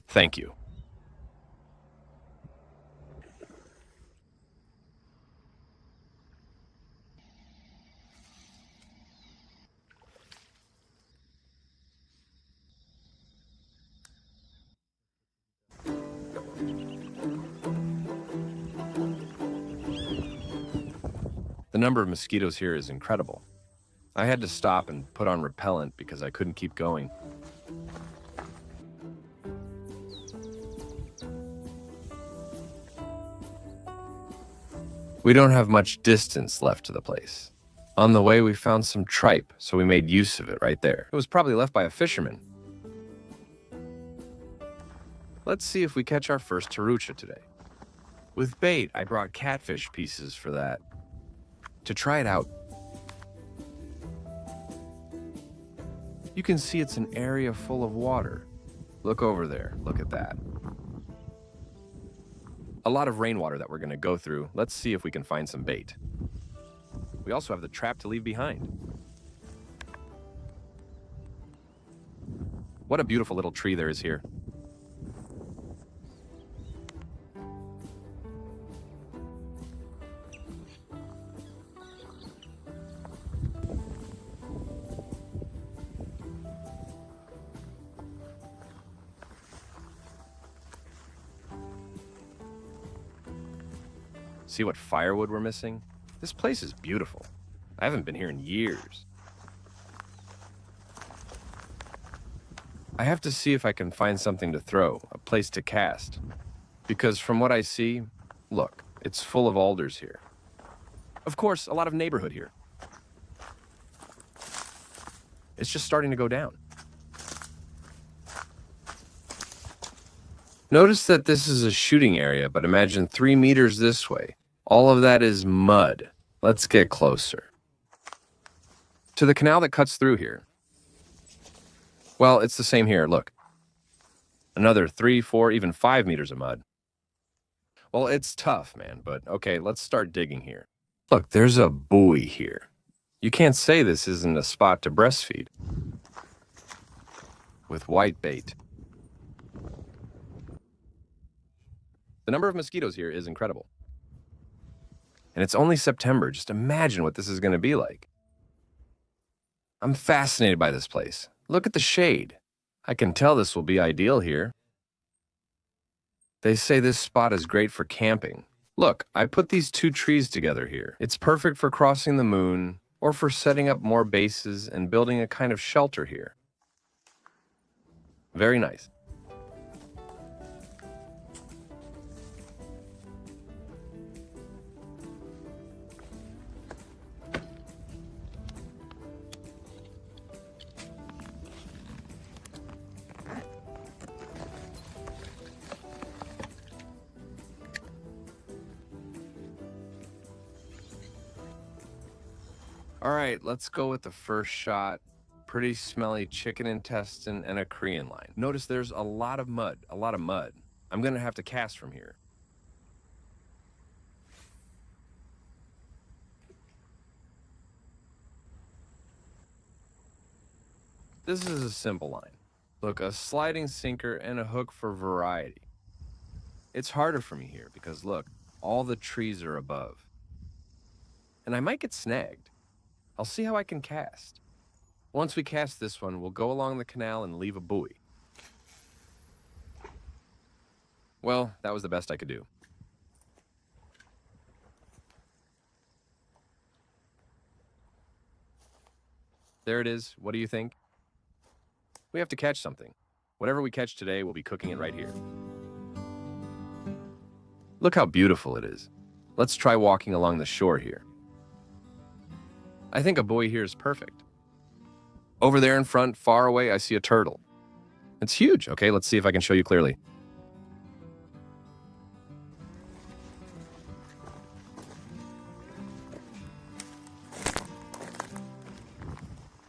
Thank you. The number of mosquitoes here is incredible. I had to stop and put on repellent because I couldn't keep going. We don't have much distance left to the place. On the way, we found some tripe, so we made use of it right there. It was probably left by a fisherman. Let's see if we catch our first Tarucha today. With bait, I brought catfish pieces for that. To try it out, you can see it's an area full of water. Look over there, look at that. A lot of rainwater that we're gonna go through. Let's see if we can find some bait. We also have the trap to leave behind. What a beautiful little tree there is here. See what firewood we're missing? This place is beautiful. I haven't been here in years. I have to see if I can find something to throw, a place to cast. Because from what I see, look, it's full of alders here. Of course, a lot of neighborhood here. It's just starting to go down. Notice that this is a shooting area, but imagine 3 meters this way. All of that is mud. Let's get closer. To the canal that cuts through here. Well, it's the same here, look. Another 3, 4, even 5 meters of mud. Well, it's tough, man, but okay, let's start digging here. Look, there's a buoy here. You can't say this isn't a spot to breastfeed. With white bait. The number of mosquitoes here is incredible. And it's only September. Just imagine what this is going to be like. I'm fascinated by this place. Look at the shade. I can tell this will be ideal here. They say this spot is great for camping. Look, I put these 2 trees together here. It's perfect for crossing the moon or for setting up more bases and building a kind of shelter here. Very nice. All right, let's go with the first shot. Pretty smelly chicken intestine and a Korean line. Notice there's a lot of mud, I'm gonna have to cast from here. This is a simple line. Look, a sliding sinker and a hook for variety. It's harder for me here because look, all the trees are above. And I might get snagged. I'll see how I can cast. Once we cast this one, we'll go along the canal and leave a buoy. Well, that was the best I could do. There it is. What do you think? We have to catch something. Whatever we catch today, we'll be cooking it right here. Look how beautiful it is. Let's try walking along the shore here. I think a buoy here is perfect. Over there in front, far away, I see a turtle. It's huge. Okay, let's see if I can show you clearly.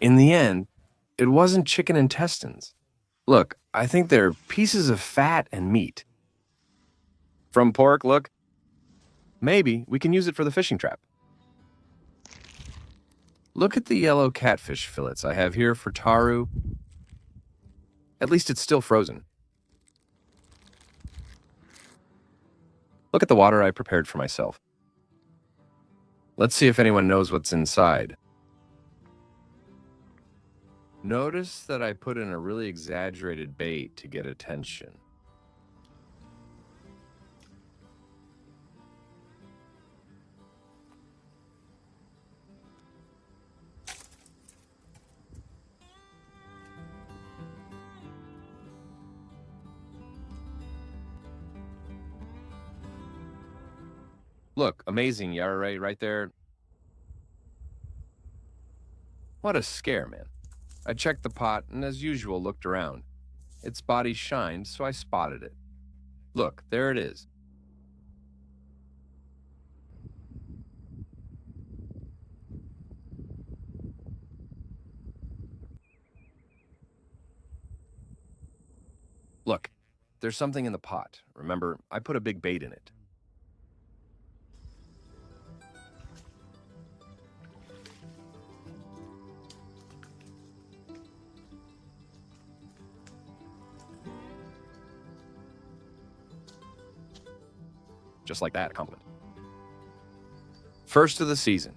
In the end, it wasn't chicken intestines. Look, I think they're pieces of fat and meat. From pork, look. Maybe we can use it for the fishing trap. Look at the yellow catfish fillets I have here for taru. At least it's still frozen. Look at the water I prepared for myself. Let's see if anyone knows what's inside. Notice that I put in a really exaggerated bait to get attention. Look, amazing, Yara right there. What a scare, man. I checked the pot and, as usual, looked around. Its body shined, so I spotted it. Look, there it is. Look, there's something in the pot. Remember, I put a big bait in it. Just like that, a compliment. First of the season.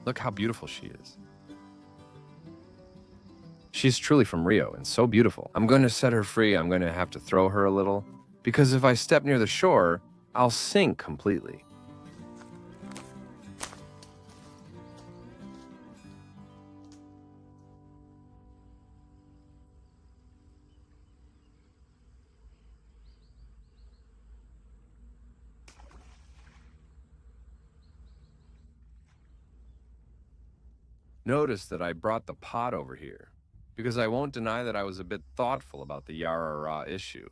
Look how beautiful she is. She's truly from Rio and so beautiful. I'm going to set her free. I'm going to have to throw her a little, because if I step near the shore, I'll sink completely. Notice that I brought the pot over here, because I won't deny that I was a bit thoughtful about the Yarara issue.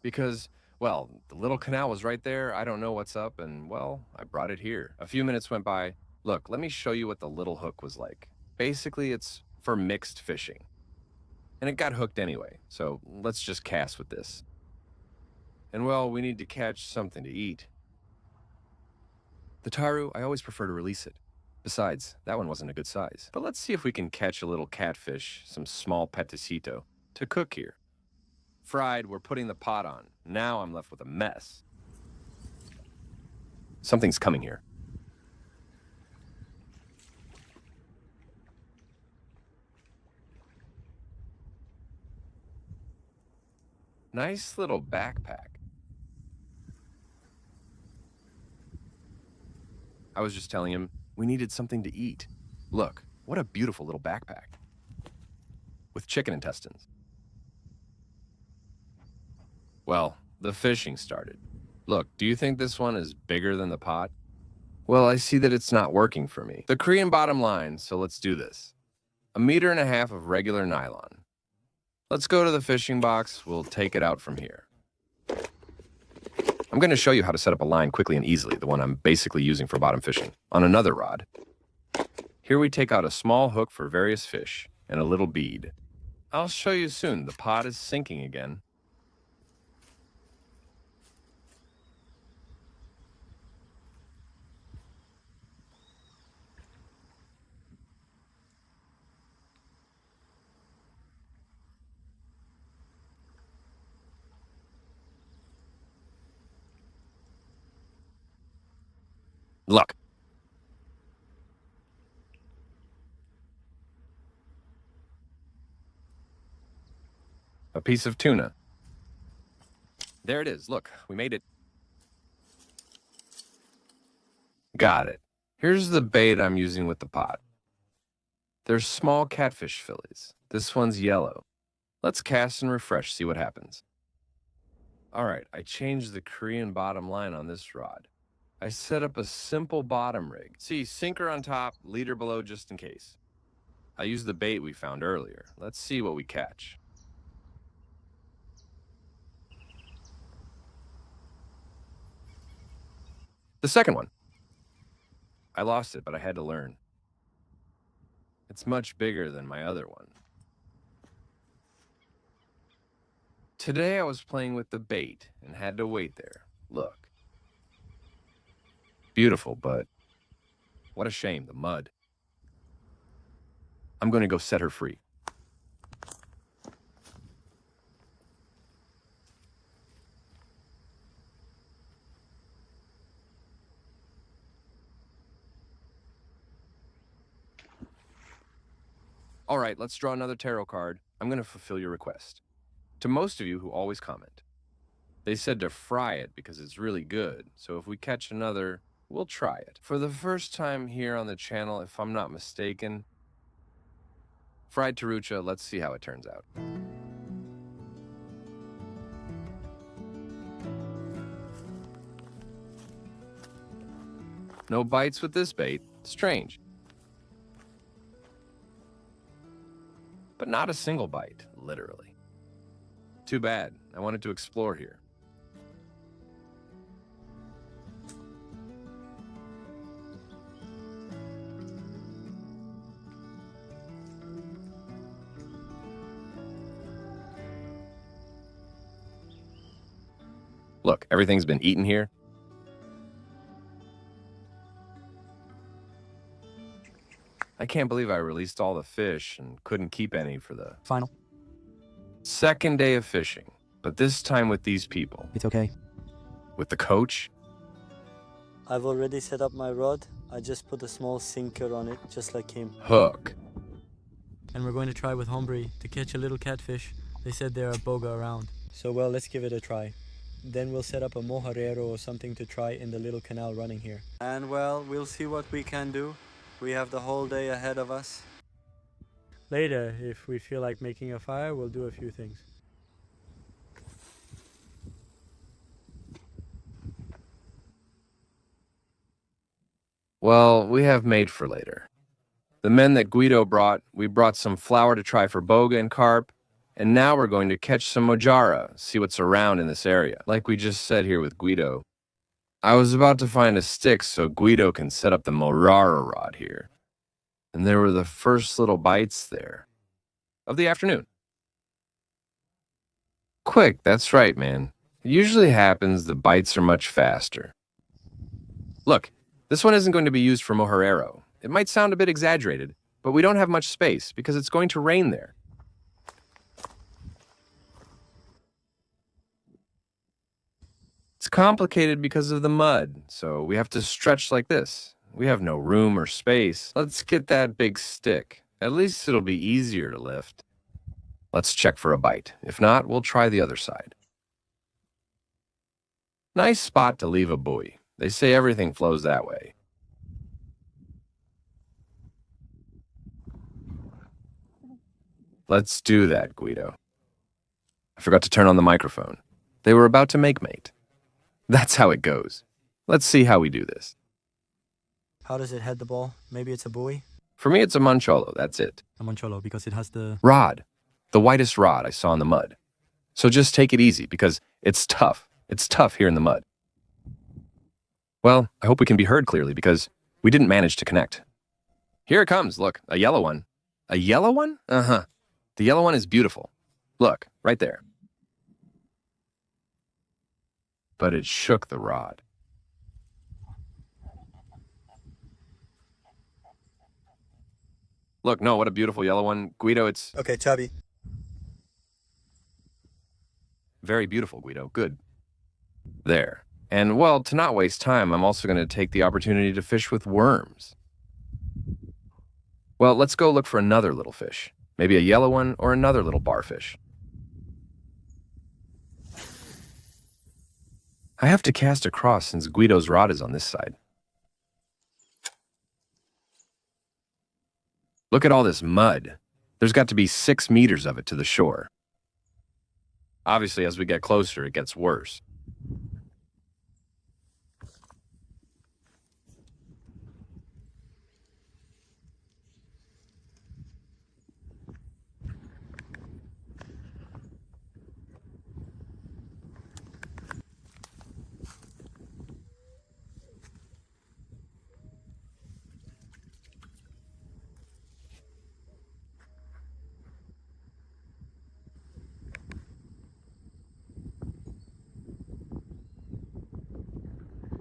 Because, well, the little canal was right there, I don't know what's up, and, well, I brought it here. A few minutes went by. Look, let me show you what the little hook was like. Basically, it's for mixed fishing. And it got hooked anyway, so let's just cast with this. And, well, we need to catch something to eat. The taru, I always prefer to release it. Besides, that one wasn't a good size. But let's see if we can catch a little catfish, some small pececito, to cook here. Fried, we're putting the pot on. Now I'm left with a mess. Something's coming here. Nice little backpack. I was just telling him we needed something to eat. Look, what a beautiful little backpack. With chicken intestines. Well, the fishing started. Look, do you think this one is bigger than the pot? Well, I see that it's not working for me. The Korean bottom line, so let's do this. 1.5 meters of regular nylon. Let's go to the fishing box. We'll take it out from here. I'm going to show you how to set up a line quickly and easily, the one I'm basically using for bottom fishing, on another rod. Here we take out a small hook for various fish and a little bead. I'll show you soon. The pot is sinking again. Look. A piece of tuna. There it is. Look, we made it. Got it. Here's the bait I'm using with the pot. There's small catfish fillies. This one's yellow. Let's cast and refresh, see what happens. All right, I changed the Korean bottom line on this rod. I set up a simple bottom rig. See, sinker on top, leader below just in case. I used the bait we found earlier. Let's see what we catch. The second one. I lost it, but I had to learn. It's much bigger than my other one. Today I was playing with the bait and had to wait there. Look. Beautiful, but What a shame, the mud. I'm going to go set her free. All right, let's draw another tarot card. I'm going to fulfill your request. To most of you who always comment, they said to fry it because it's really good, so if we catch another, we'll try it. For the first time here on the channel, if I'm not mistaken, fried Tarucha, let's see how it turns out. No bites with this bait. Strange. But not a single bite, literally. Too bad. I wanted to explore here. Look, everything's been eaten here. I can't believe I released all the fish and couldn't keep any for the final second day of fishing, but this time with these people. It's okay. With the coach. I've already set up my rod. I just put a small sinker on it, just like him. Hook. And we're going to try with Hombre to catch a little catfish. They said there are boga around. So well, let's give it a try. Then we'll set up a mojarero or something to try in the little canal running here. And well, we'll see what we can do. We have the whole day ahead of us. Later, if we feel like making a fire, we'll do a few things. Well, we have made for later. The men that Guido brought, we brought some flour to try for boga and carp, and now we're going to catch some mojara, see what's around in this area. Like we just said here with Guido, I was about to find a stick so Guido can set up the mojara rod here. And there were the first little bites there of the afternoon. Quick, that's right, man. It usually happens the bites are much faster. Look, this one isn't going to be used for mojarero. It might sound a bit exaggerated, but we don't have much space because it's going to rain there. It's complicated because of the mud, so we have to stretch like this. We have no room or space. Let's get that big stick. At least it'll be easier to lift. Let's check for a bite. If not, we'll try the other side. Nice spot to leave a buoy. They say everything flows that way. Let's do that, Guido. I forgot to turn on the microphone. They were about to make mate. That's how it goes. Let's see how we do this. How does it head the ball? Maybe it's a buoy? For me, it's a mancholo, that's it. A mancholo because it has the Rod. The whitest rod I saw in the mud. So just take it easy because it's tough. It's tough here in the mud. Well, I hope we can be heard clearly because we didn't manage to connect. Here it comes, look, a yellow one. A yellow one? Uh-huh. The yellow one is beautiful. Look, right there. But it shook the rod. Look, no, what a beautiful yellow one. Guido, it's Okay, chubby. very beautiful, Guido. Good. There. And, well, to not waste time, I'm also going to take the opportunity to fish with worms. Well, let's go look for another little fish. Maybe a yellow one or another little barfish. I have to cast across since Guido's rod is on this side. Look at all this mud. There's got to be 6 meters of it to the shore. Obviously, as we get closer, it gets worse.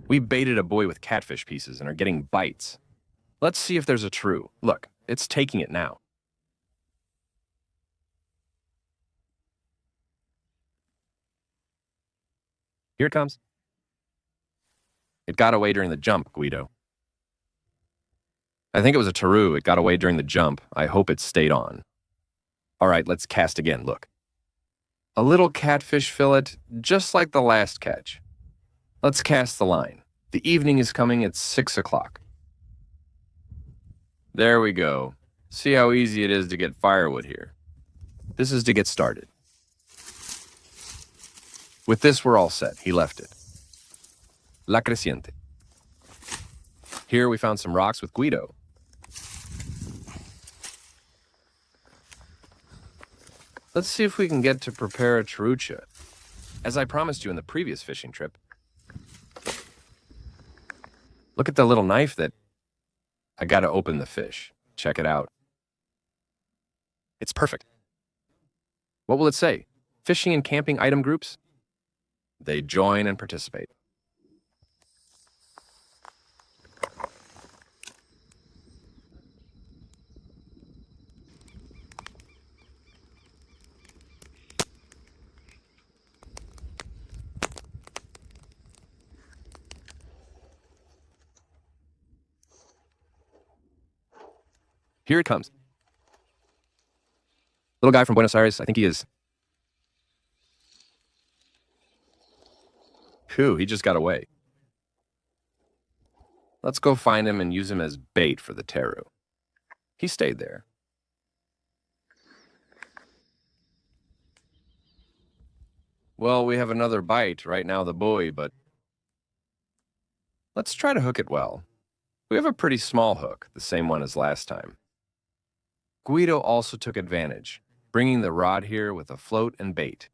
We baited a buoy with catfish pieces and are getting bites. Let's see if there's a true. Look, it's taking it now. Here it comes. It got away during the jump, Guido. I think it was a Taru. It got away during the jump. I hope it stayed on. All right, let's cast again. Look. A little catfish fillet, just like the last catch. Let's cast the line. The evening is coming at 6 o'clock. There we go. See how easy it is to get firewood here. This is to get started. With this, we're all set. He left it. La Creciente. Here we found some rocks with Guido. Let's see if we can get to prepare a Tarucha. As I promised you in the previous fishing trip. Look at the little knife that... I gotta open the fish. Check it out. It's perfect. What will it say? Fishing and camping item groups? They join and participate. Here it comes. Little guy from Buenos Aires, I think he is. Phew, he just got away. Let's go find him and use him as bait for the Taru. He stayed there. Well, we have another bite right now, the buoy, but let's try to hook it well. We have a pretty small hook, the same one as last time. Guido also took advantage, bringing the rod here with a float and bait.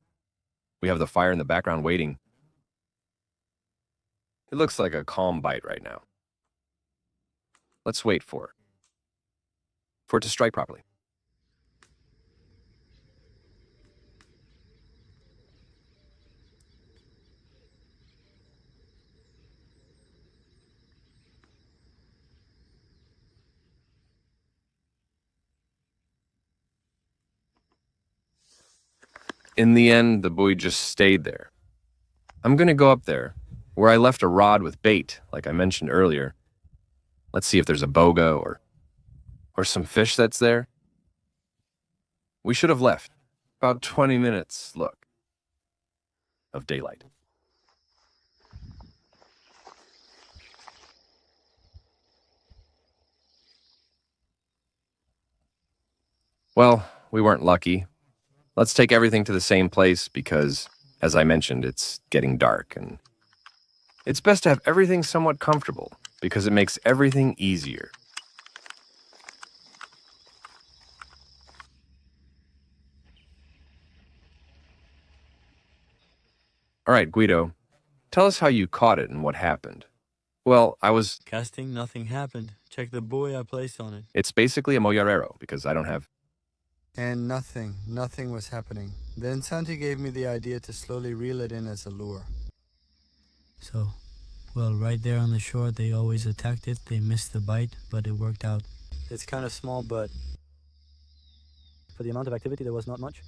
We have the fire in the background waiting. It looks like a calm bite right now. Let's wait for it to strike properly. In the end, the buoy just stayed there. I'm going to go up there, where I left a rod with bait, like I mentioned earlier. Let's see if there's a boga or some fish that's there. We should have left. About 20 minutes, look, of daylight. Well, we weren't lucky. Let's take everything to the same place because, as I mentioned, it's getting dark and it's best to have everything somewhat comfortable because it makes everything easier. All right, Guido, tell us how you caught it and what happened. Well, Casting, nothing happened. Check the buoy I placed on it. it's basically a mojarero because I don't have... And nothing was happening. Then Santi gave me the idea to slowly reel it in as a lure. So, well, right there on the shore, they always attacked it. They missed the bite, but it worked out. It's kind of small, but for the amount of activity, there was not much.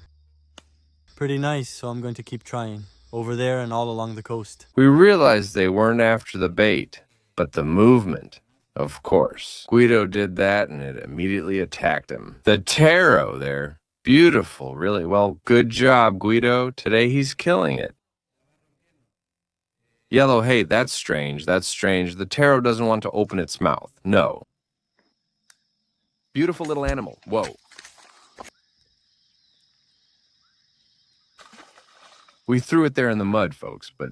Pretty nice, so I'm going to keep trying. Over there and all along the coast. We realized they weren't after the bait, but the movement. Of course. Guido did that and it immediately attacked him. The taro there. Beautiful, really. Well, good job, Guido. Today he's killing it. Yellow, hey, that's strange. That's strange. The taro doesn't want to open its mouth. No. Beautiful little animal. Whoa. We threw it there in the mud, folks, but...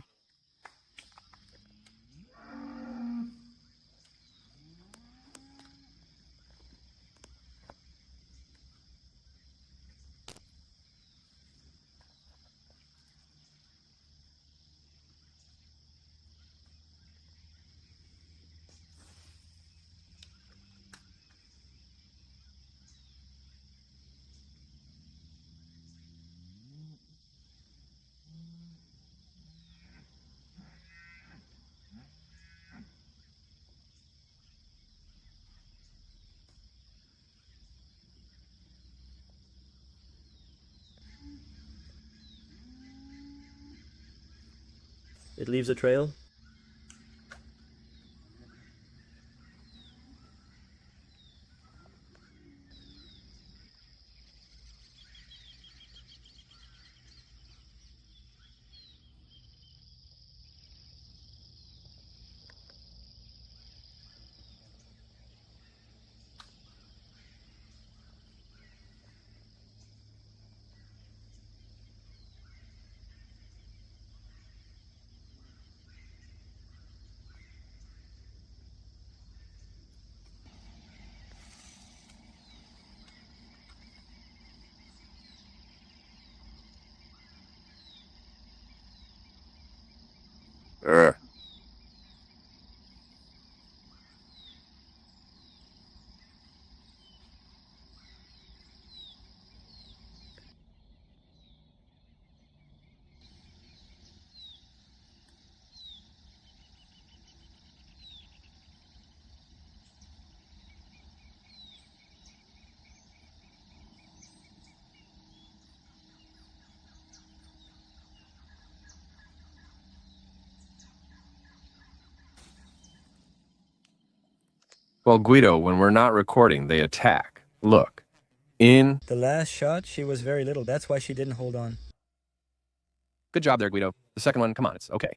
It leaves a trail. Ugh. Well, Guido, when we're not recording, they attack. Look. In. The last shot, she was very little. That's why she didn't hold on. Good job there, Guido. The second one, come on, it's okay.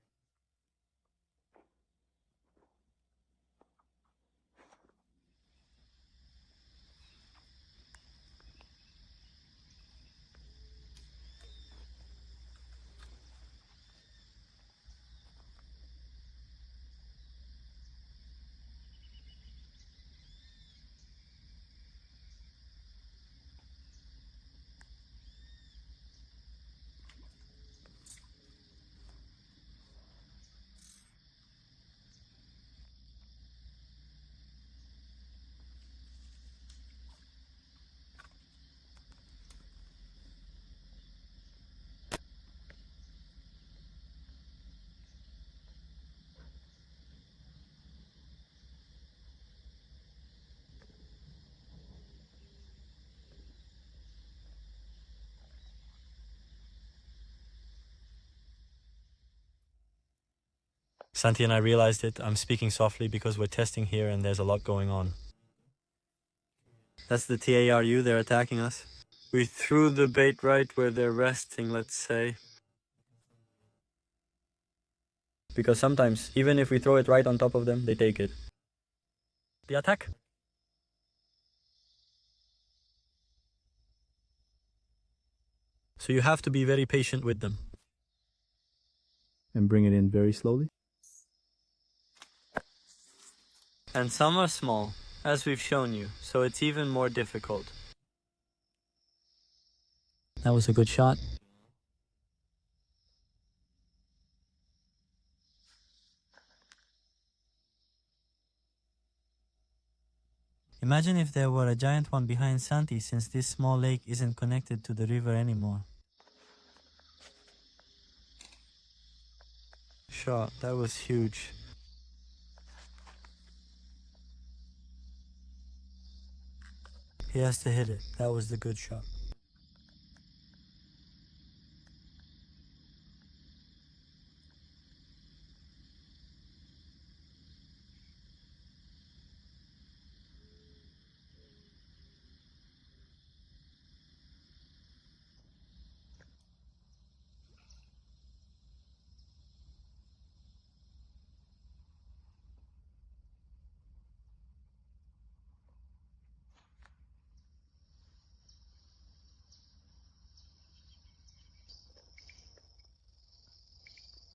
Santi and I realized it. I'm speaking softly because we're testing here and there's a lot going on. That's the TARU, they're attacking us. We threw the bait right where they're resting, let's say. Because sometimes, even if we throw it right on top of them, they take it. The attack! So you have to be very patient with them. And bring it in very slowly. And some are small, as we've shown you, so it's even more difficult. That was a good shot. Imagine if there were a giant one behind Santi, since this small lake isn't connected to the river anymore. Shot, that was huge. He has to hit it. That was the good shot.